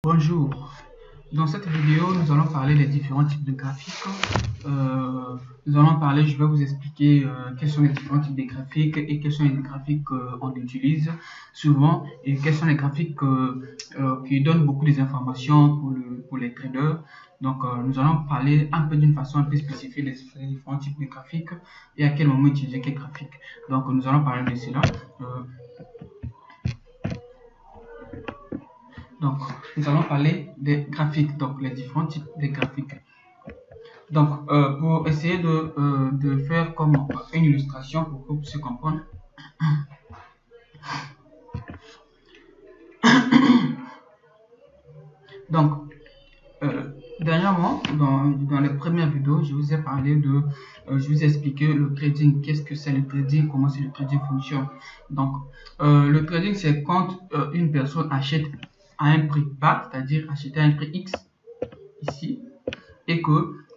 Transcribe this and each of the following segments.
Bonjour, dans cette vidéo nous allons parler des différents types de graphiques. Je vais vous expliquer quels sont les différents types de graphiques et quels sont les graphiques qu'on utilise souvent et quels sont les graphiques qui donnent beaucoup d'informations pour les traders. Donc nous allons parler un peu d'une façon un peu spécifique des différents types de graphiques et à quel moment utiliser quel graphique. Donc nous allons parler de cela. Donc, nous allons parler des graphiques, donc les différents types de graphiques. Donc, pour essayer de faire comme une illustration pour que vous puissiez comprendre. Donc, dernièrement, dans les premières vidéos, je vous ai parlé je vous ai expliqué le trading, qu'est-ce que c'est le trading, comment le trading fonctionne. Donc, le trading, c'est quand une personne achète à un prix bas, c'est-à-dire acheter à un prix X, ici, et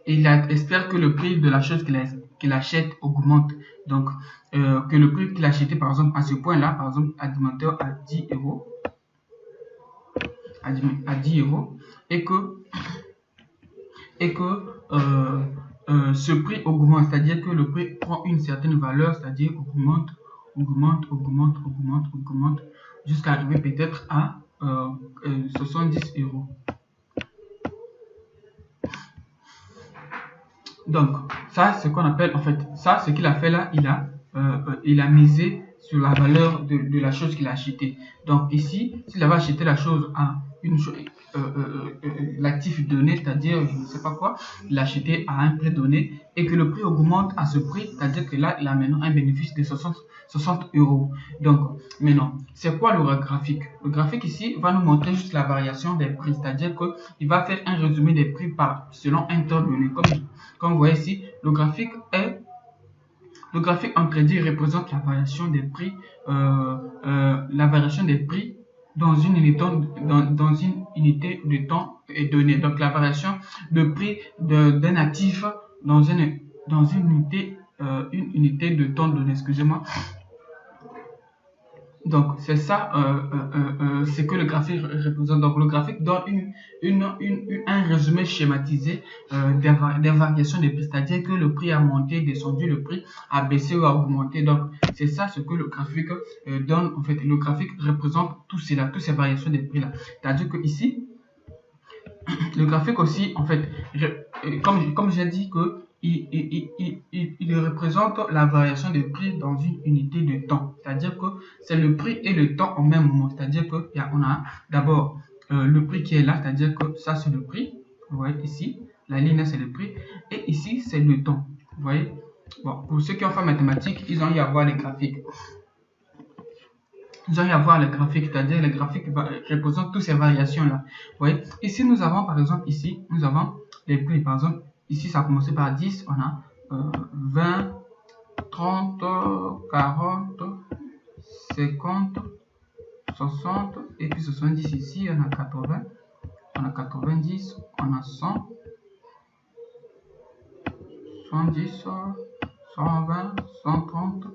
il espère que le prix de la chose qu'il achète augmente. Donc, que le prix qu'il a acheté, par exemple, à ce point-là, par exemple, alimentaire à 10 euros, à 10 euros, et que ce prix augmente, c'est-à-dire que le prix prend une certaine valeur, c'est-à-dire augmente, jusqu'à arriver peut-être à 70 euros. Donc, ça, ce qu'on appelle, en fait, ça, ce qu'il a fait là, il a misé sur la valeur de la chose qu'il a acheté. Donc, ici, s'il avait acheté la chose à l'actif donné, c'est-à-dire, je ne sais pas quoi, il l'a acheté à un prix donné et que le prix augmente à ce prix, c'est-à-dire que là, il a maintenant un bénéfice de 60 euros. Donc, maintenant, c'est quoi le graphique? Le graphique ici va nous montrer juste la variation des prix, c'est-à-dire qu'il va faire un résumé des prix selon un temps donné. Comme vous voyez ici, le graphique en crédit représente la variation des prix, dans une unité de temps est donnée. Donc la variation de prix d'un actif dans une unité de temps donnée. Excusez-moi. Donc c'est ça ce que le graphique représente. Donc le graphique donne un résumé schématisé des variations des prix, c'est-à-dire que le prix a monté, descendu, le prix a baissé ou a augmenté. Donc c'est ça ce que le graphique donne. En fait, le graphique représente toutes ces variations des prix là. C'est-à-dire que ici, le graphique aussi, en fait, comme j'ai dit que il représente la variation des prix dans une unité de temps. C'est-à-dire que c'est le prix et le temps au même moment. C'est-à-dire qu'on a d'abord le prix qui est là, c'est-à-dire que ça c'est le prix. Vous voyez ici, la ligne c'est le prix. Et ici c'est le temps. Vous voyez. Bon, pour ceux qui ont fait mathématiques, ils ont eu à voir les graphiques. Vous allez avoir le graphique, c'est-à-dire les graphiques représentent toutes ces variations-là. Vous voyez, ici nous avons par exemple, ici nous avons les prix. Par exemple, ici ça a commencé par 10, on a 20, 30, 40, 50, 60 et puis 70 ici, on a 80, on a 90, on a 100, 110, 120, 130,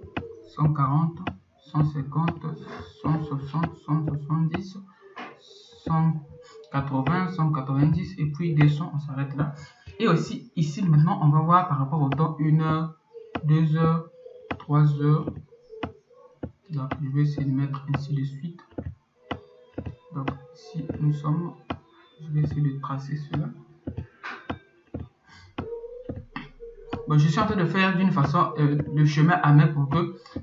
140, 150, 160, 170, 180, 190 et puis 200, on s'arrête là. Et aussi ici maintenant on va voir par rapport au temps 1 heure, 2 heures, 3 heures. Donc je vais essayer de mettre ainsi de suite. Donc ici nous sommes, je vais essayer de tracer cela. Bon, je suis en train de faire d'une façon le chemin amène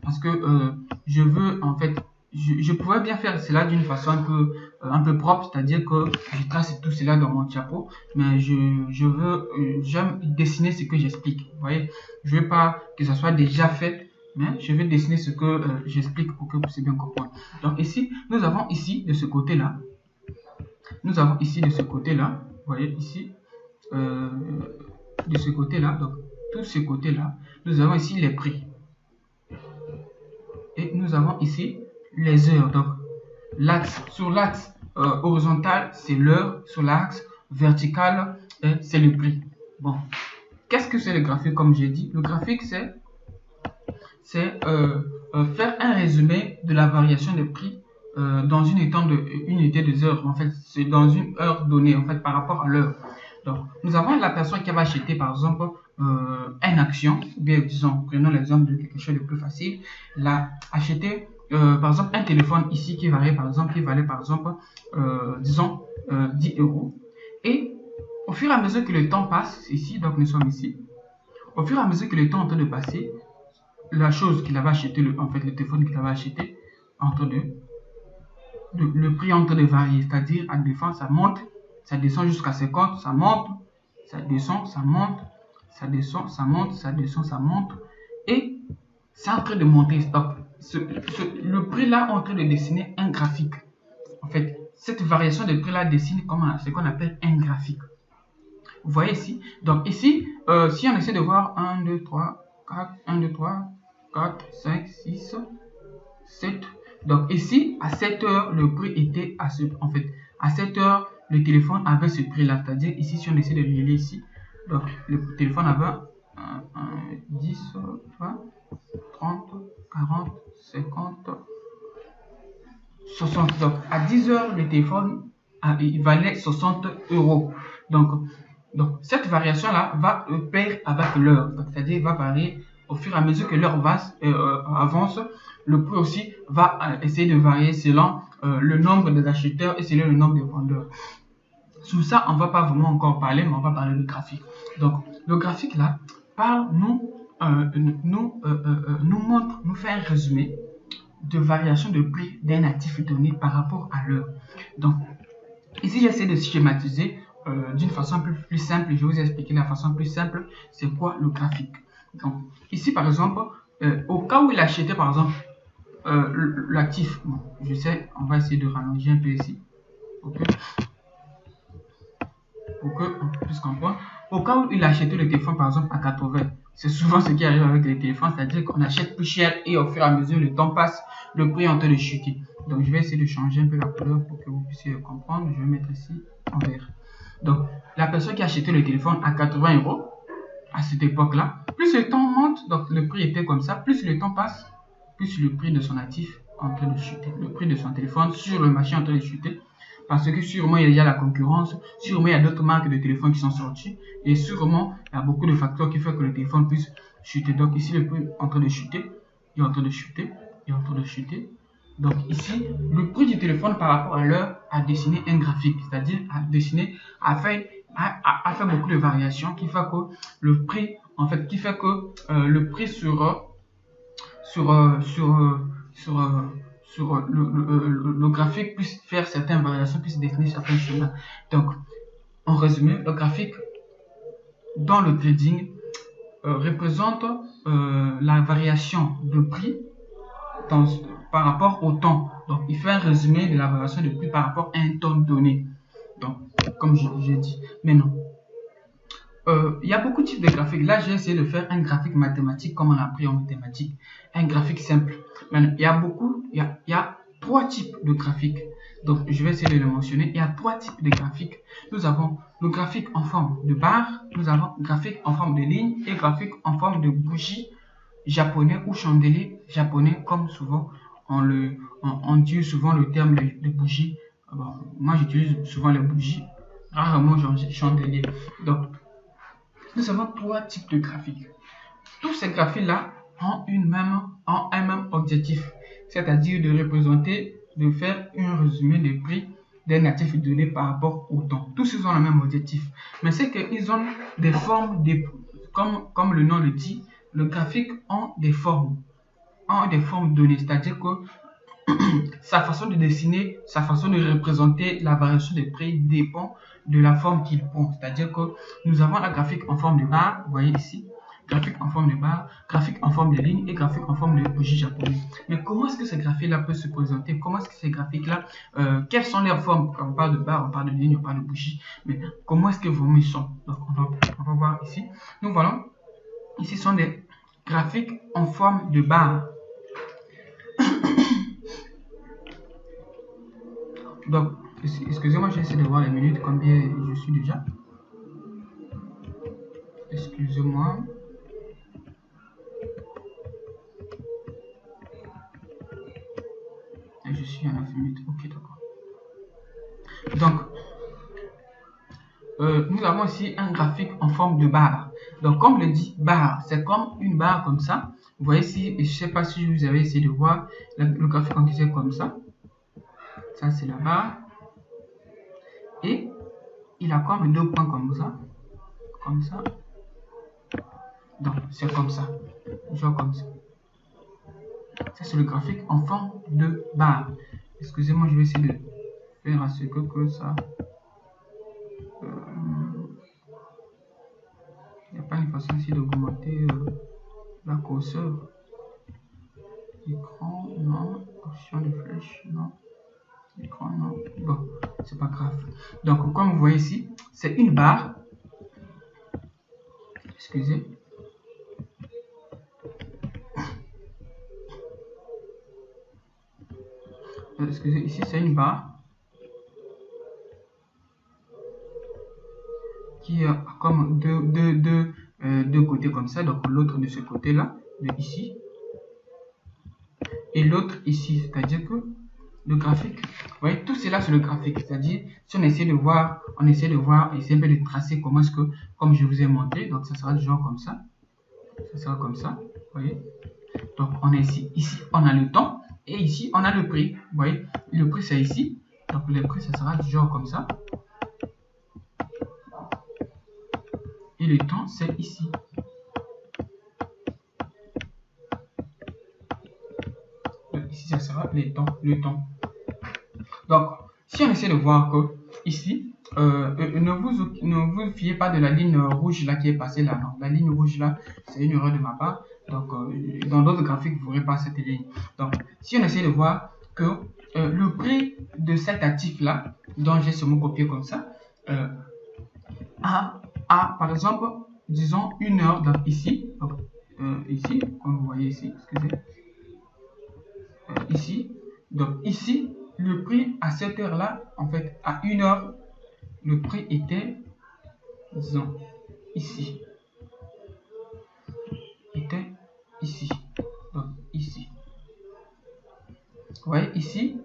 parce que je veux en fait, je pourrais bien faire cela d'une façon un peu propre, c'est-à-dire que je trace tout cela dans mon diapo, mais j'aime dessiner ce que j'explique. Vous voyez, je veux pas que ça soit déjà fait, mais je vais dessiner ce que j'explique pour que vous puissiez bien comprendre. Donc ici, nous avons ici de ce côté-là, vous voyez ici, de ce côté-là, donc tous ces côtés-là, nous avons ici les prix. Et nous avons ici les heures. Donc, sur l'axe horizontal, c'est l'heure. Sur l'axe vertical, c'est le prix. Bon, qu'est-ce que c'est le graphique? Comme j'ai dit, le graphique, c'est faire un résumé de la variation des prix dans une unité de heure. En fait, c'est dans une heure donnée, en fait, par rapport à l'heure. Donc, nous avons la personne qui va acheter, par exemple, une action, ou bien disons, prenons l'exemple de quelque chose de plus facile, là, acheter, par exemple, un téléphone ici qui valait, par exemple, disons, 10 euros. Et au fur et à mesure que le temps passe, ici, donc nous sommes ici, au fur et à mesure que le temps est en train de passer, la chose qu'il avait acheté, en fait, le téléphone qu'il avait acheté, en train le prix est en train de varier, c'est-à-dire à défense, ça monte, ça descend jusqu'à 50, ça monte, ça descend, ça monte, ça descend, ça monte, ça descend, ça monte, et c'est en train de monter. Stop. Le prix là est en train de dessiner un graphique. En fait, cette variation de prix là dessine ce qu'on appelle un graphique. Vous voyez ici. Donc ici, si on essaie de voir 1, 2, 3, 4, 1, 2, 3, 4, 5, 6, 7. Donc ici, à 7 heures, le prix était en fait, à 7 heures, le téléphone avait ce prix-là. C'est-à-dire ici, si on essaie de relier ici, donc le téléphone avait 10, 20, 30, 40, 50, 60. Donc à 10 heures, le téléphone, il valait 60 euros. Donc cette variation-là va pair avec l'heure. C'est-à-dire, il va varier au fur et à mesure que l'heure avance. Le prix aussi va essayer de varier selon le nombre des acheteurs et selon le nombre de vendeurs. Sur ça, on ne va pas vraiment encore parler, mais on va parler de graphique. Donc, le graphique là, nous fait un résumé de variation de prix d'un actif donné par rapport à l'heure. Donc, ici, j'essaie de schématiser d'une façon plus simple. Je vais vous expliquer la façon plus simple, c'est quoi le graphique. Donc, ici, par exemple, au cas où il achetait, par exemple, l'actif, bon, je sais, on va essayer de rallonger un peu ici, okay, pour qu'on puisse comprendre. Au cas où il achetait le téléphone, par exemple, à 80, c'est souvent ce qui arrive avec les téléphones, c'est-à-dire qu'on achète plus cher et au fur et à mesure le temps passe, le prix est en train de chuter. Donc, je vais essayer de changer un peu la couleur pour que vous puissiez comprendre. Je vais mettre ici en vert. Donc, la personne qui a acheté le téléphone à 80 euros, à cette époque-là, plus le temps monte, donc le prix était comme ça, plus le temps passe, plus le prix de son actif est en train de chuter. Le prix de son téléphone sur le marché est en train de chuter. Parce que sûrement il y a la concurrence, sûrement il y a d'autres marques de téléphones qui sont sorties, et sûrement il y a beaucoup de facteurs qui font que le téléphone puisse chuter. Donc ici le prix est en train de chuter, il est en train de chuter, il est en train de chuter. Donc ici, le prix du téléphone par rapport à l'heure a dessiné un graphique, c'est-à-dire a fait beaucoup de variations qui fait que le prix, en fait, qui fait que le prix sur le graphique puisse faire certaines variations, puisse dessiner certains schémas. Donc, en résumé, le graphique dans le trading représente la variation de prix par rapport au temps. Donc, il fait un résumé de la variation de prix par rapport à un temps donné. Donc, comme j'ai dit. Maintenant, il y a beaucoup de types de graphiques. Là, j'ai essayé de faire un graphique mathématique comme on a appris en mathématiques. Un graphique simple. Maintenant, il y a trois types de graphiques. Donc, je vais essayer de les mentionner. Il y a trois types de graphiques. Nous avons le graphique en forme de barre, nous avons le graphique en forme de ligne et graphique en forme de bougie japonais ou chandelier japonais, comme souvent on dit souvent le terme de bougie. Bon, moi, j'utilise souvent les bougies, rarement chandelier. Donc, nous avons trois types de graphiques. Tous ces graphiques-là ont un même objectif, c'est-à-dire de représenter, de faire un résumé des prix d'un actif donné par rapport au temps. Tous ils ont le même objectif. Mais c'est qu'ils ont des formes, comme le nom le dit, le graphique ont des formes données, c'est-à-dire que sa façon de dessiner, sa façon de représenter la variation des prix dépend de la forme qu'il prend. C'est-à-dire que nous avons la graphique en forme de barre, vous voyez ici, graphique en forme de barre, graphique en forme de ligne et graphique en forme de bougie japonaise. Mais comment est-ce que ces graphiques-là peuvent se présenter? Comment est-ce que ces graphiques-là, quelles sont leurs formes? Quand on parle de barre, on parle de ligne, on parle de bougie. Mais comment est-ce que vos ils sont? Donc on va voir ici. Nous voilà. Ici sont des graphiques en forme de barre. Donc, excusez-moi, j'essaie de voir les minutes, combien je suis déjà. Excusez-moi. Je suis un affimite. Ok, d'accord. Donc, nous avons ici un graphique en forme de barre. Donc, comme le dit barre, c'est comme une barre comme ça. Vous voyez ici, je ne sais pas si vous avez essayé de voir le graphique en question comme ça. Ça, c'est la barre. Et il a comme deux points comme ça. Comme ça. Donc, c'est comme ça. Genre comme ça. Ça, c'est le graphique en forme de barre. Excusez-moi, je vais essayer de faire à ce que ça... Il n'y a pas une façon ici d'augmenter la grosseur. Écran, non. Option de flèche, non. Écran, non. Bon, c'est pas grave. Donc, comme vous voyez ici, c'est une barre. Excusez. Excusez, ici, c'est une barre qui a comme deux côtés comme ça. Donc, l'autre de ce côté-là, de ici. Et l'autre ici, c'est-à-dire que le graphique, vous voyez, tout cela c'est le graphique, c'est-à-dire si on essaie de voir, essayer un peu de tracer comment est-ce que, comme je vous ai montré, donc ça sera du genre comme ça, vous voyez. Donc on est ici on a le temps, et ici on a le prix, vous voyez, le prix c'est ici, donc le prix ça sera du genre comme ça, et le temps c'est ici. Ici ça sera le temps. Donc, si on essaie de voir que ici, ne vous fiez pas de la ligne rouge là qui est passée là. Non, la ligne rouge là, c'est une erreur de ma part. Donc, dans d'autres graphiques, vous ne verrez pas cette ligne. Donc, si on essaie de voir que le prix de cet actif là, dont j'ai seulement copié comme ça, a par exemple, disons une heure. Donc, ici, ici, comme vous voyez ici, excusez, ici, donc ici, le prix à cette heure là, en fait à 1 heure, le prix était, disons, ici, donc ici, vous voyez ici,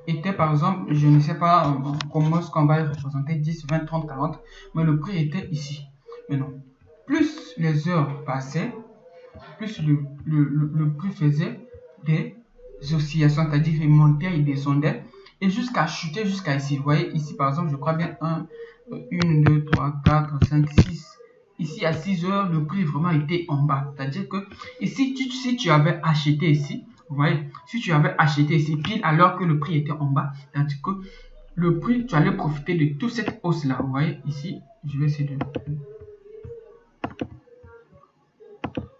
était par exemple, je ne sais pas comment est-ce qu'on va représenter 10, 20, 30, 40, mais le prix était ici. Maintenant, plus les heures passaient, plus le prix faisait des oscillations, c'est-à-dire il montait, il descendait, et jusqu'à chuter jusqu'à ici. Vous voyez ici par exemple, je crois bien 1, 2, 3, 4, 5, 6. Ici à 6 heures, le prix vraiment était en bas. C'est-à-dire que ici, si tu avais acheté ici, vous voyez, si tu avais acheté ici pile alors que le prix était en bas, c'est-à-dire que le prix, tu allais profiter de toute cette hausse là. Vous voyez ici, je vais essayer de...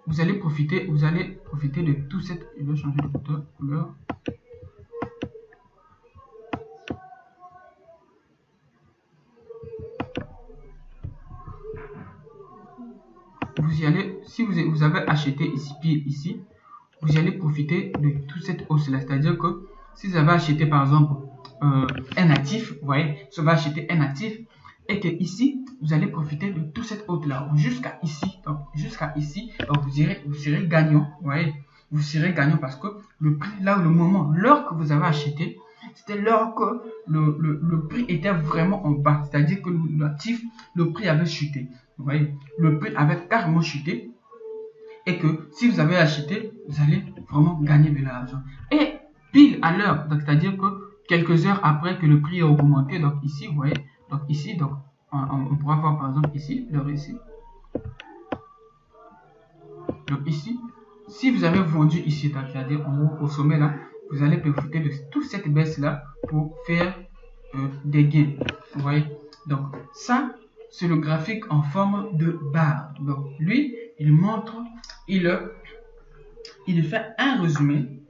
Vous allez profiter de tout cette... Je vais changer de couleur. Vous y allez, si vous avez acheté ici, pile ici, vous allez profiter de toute cette hausse là. C'est-à-dire que si vous avez acheté par exemple un actif, vous voyez, si vous avez acheté un actif, et que ici, vous allez profiter de toute cette hausse là jusqu'à ici. Donc jusqu'à ici, donc vous serez gagnant, vous voyez, vous serez gagnant parce que le prix, là le moment, l'heure que vous avez acheté, c'était l'heure que le prix était vraiment en bas. C'est-à-dire que l'actif, le prix avait chuté. Vous voyez, le prix avait carrément chuté. Et que si vous avez acheté, vous allez vraiment gagner de l'argent. Et pile à l'heure, c'est-à-dire que quelques heures après que le prix a augmenté, donc ici, vous voyez, donc ici, donc on pourra voir par exemple ici, l'heure ici. Donc ici, si vous avez vendu ici, c'est-à-dire en haut au sommet là, vous allez profiter de toute cette baisse là pour faire des gains. Vous voyez, donc ça c'est le graphique en forme de barre. Donc lui, il montre, il fait un résumé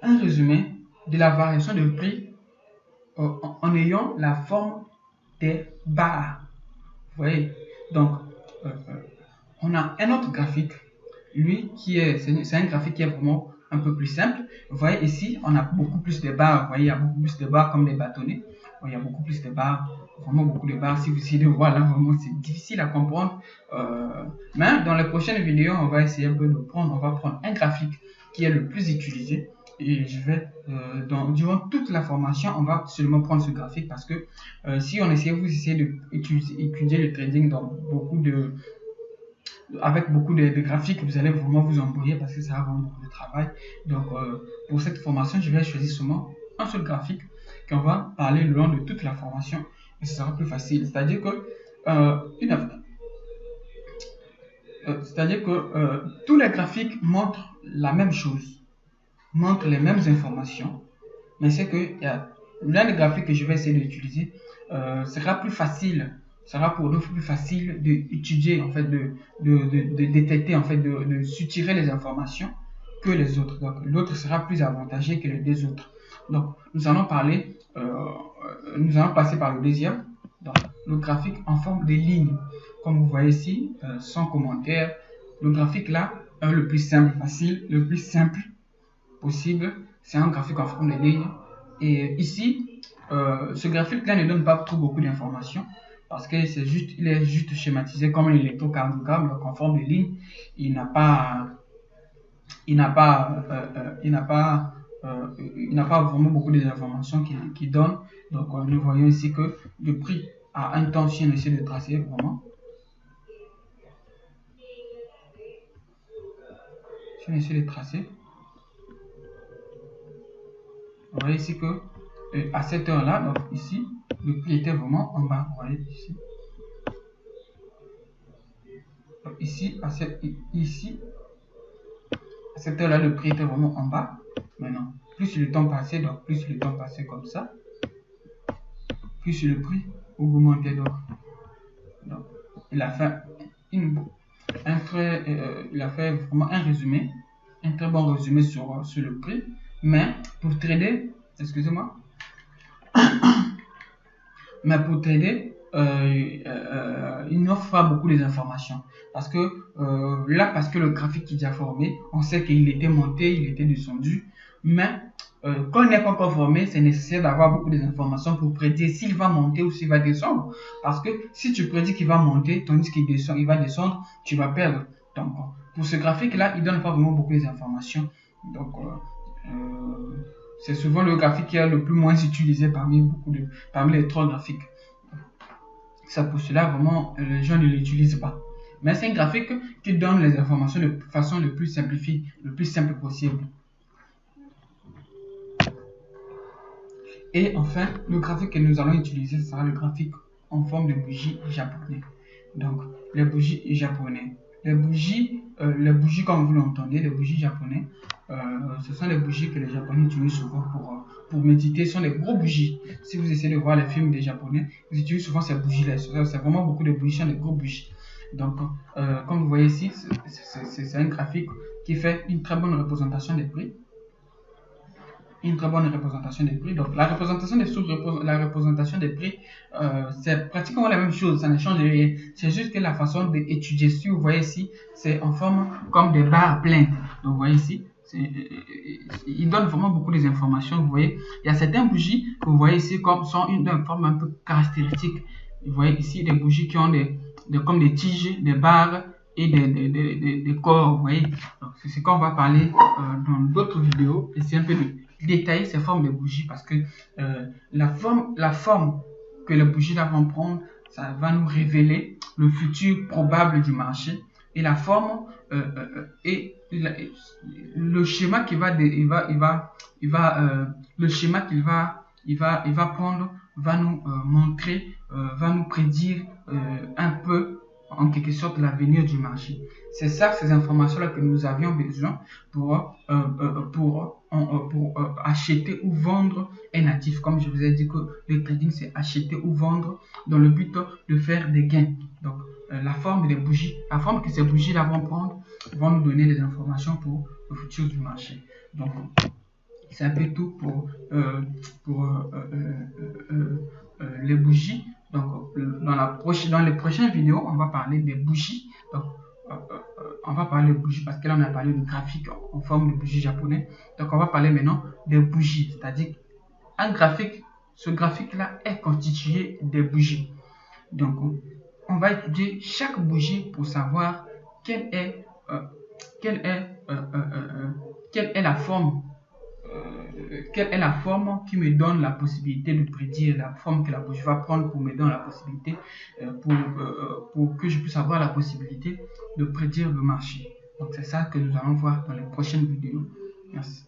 de la variation de prix en ayant la forme des barres. Vous voyez, donc on a un autre graphique, lui c'est un graphique qui est vraiment un peu plus simple. Vous voyez ici, on a beaucoup plus de barres. Vous voyez, il y a beaucoup plus de barres comme des bâtonnets. Il y a beaucoup plus de barres, vraiment beaucoup de barres. Si vous essayez de voir là, vraiment c'est difficile à comprendre. Mais dans les prochaines vidéos, on va essayer un peu de prendre, on va prendre un graphique qui est le plus utilisé et je vais, durant toute la formation, on va seulement prendre ce graphique parce que si vous essayez d'étudier le trading avec beaucoup de graphiques, vous allez vraiment vous embrouiller parce que ça va vraiment beaucoup de travail. Donc, pour cette formation, je vais choisir seulement un seul graphique qu'on va parler le long de toute la formation et ce sera plus facile. C'est-à-dire que, tous les graphiques montrent la même chose, montrent les mêmes informations, mais c'est que l'un des graphiques que je vais essayer d'utiliser sera plus facile, sera pour nous plus facile d'étudier, en fait, de détecter, en fait, de soutirer les informations que les autres. Donc, l'autre sera plus avantageux que les deux autres. Donc, nous allons passer par le deuxième. Donc, le graphique en forme de lignes. Comme vous voyez ici, sans commentaire, le graphique là, le plus simple, facile, le plus simple possible, c'est un graphique en forme de ligne. Et ici, ce graphique-là ne donne pas trop beaucoup d'informations parce que il est juste schématisé comme un électrocardiogramme, donc en forme de ligne. Il n'a pas vraiment beaucoup d'informations qu'il donne. Donc, nous voyons ici que le prix à un temps, si on essaie de tracer vraiment, si on essaie de tracer, vous voyez ici que à cette heure-là, donc ici, le prix était vraiment en bas. Vous voyez ici. Donc ici, à cette heure-là, le prix était vraiment en bas. Maintenant, plus le temps passait, donc plus le temps passait comme ça, plus le prix augmentait. Donc il a fait vraiment un résumé, un très bon résumé sur le prix. Mais pour trader, excusez-moi, il n'offre pas beaucoup d'informations. Parce que parce que le graphique est déjà formé, on sait qu'il était monté, il était descendu. Mais quand il n'est pas encore formé, c'est nécessaire d'avoir beaucoup d'informations pour prédire s'il va monter ou s'il va descendre. Parce que si tu prédis qu'il va monter, tandis qu'il va descendre, tu vas perdre. Donc, pour ce graphique-là, il ne donne pas vraiment beaucoup d'informations. Donc, c'est souvent le graphique qui est le plus moins utilisé parmi les trois graphiques. Ça pour cela, vraiment, les gens ne l'utilisent pas. Mais c'est un graphique qui donne les informations de façon le plus simplifiée, le plus simple possible. Et enfin, le graphique que nous allons utiliser sera le graphique en forme de bougie japonais. Donc, les bougies japonais. Les bougies comme vous l'entendez, les bougies japonais, ce sont les bougies que les Japonais utilisent souvent pour méditer. Ce sont des gros bougies. Si vous essayez de voir les films des Japonais, ils utilisent souvent ces bougies-là. C'est vraiment beaucoup de bougies, ce sont des gros bougies. Donc, comme vous voyez ici, c'est un graphique qui fait une très bonne représentation des prix. Donc, la représentation des prix, c'est pratiquement la même chose, ça ne change rien. C'est juste que la façon d'étudier, si vous voyez ici, c'est en forme comme des barres pleines. Donc, vous voyez ici, il donne vraiment beaucoup d'informations. Vous voyez, il y a certaines bougies que vous voyez ici comme sont d'une forme un peu caractéristique. Vous voyez ici des bougies qui ont comme des tiges, des barres et des corps. Vous voyez, c'est ce qu'on va parler dans d'autres vidéos. Et c'est un peu détailler ces formes de bougies parce que la forme que les bougies là vont prendre, ça va nous révéler le futur probable du marché et la forme et le schéma qu'il va prendre va nous montrer, va nous prédire un peu en quelque sorte l'avenir du marché. C'est ça, ces informations-là que nous avions besoin pour acheter ou vendre un actif. Comme je vous ai dit que le trading, c'est acheter ou vendre dans le but de faire des gains. Donc, la forme des bougies, la forme que ces bougies-là vont prendre, vont nous donner des informations pour le futur du marché. Donc, c'est un peu tout pour les bougies. Donc, dans les prochaines vidéos, on va parler des bougies. Donc, on va parler de bougies parce que là, on a parlé de graphique en forme de bougie japonais. Donc, on va parler maintenant des bougies. C'est-à-dire, un graphique, ce graphique-là est constitué des bougies. Donc, on va étudier chaque bougie pour savoir quelle est la forme quelle est la forme qui me donne la possibilité de prédire, la forme que la bourse va prendre pour me donner la possibilité, pour que je puisse avoir la possibilité de prédire le marché. Donc c'est ça que nous allons voir dans les prochaines vidéos. Merci.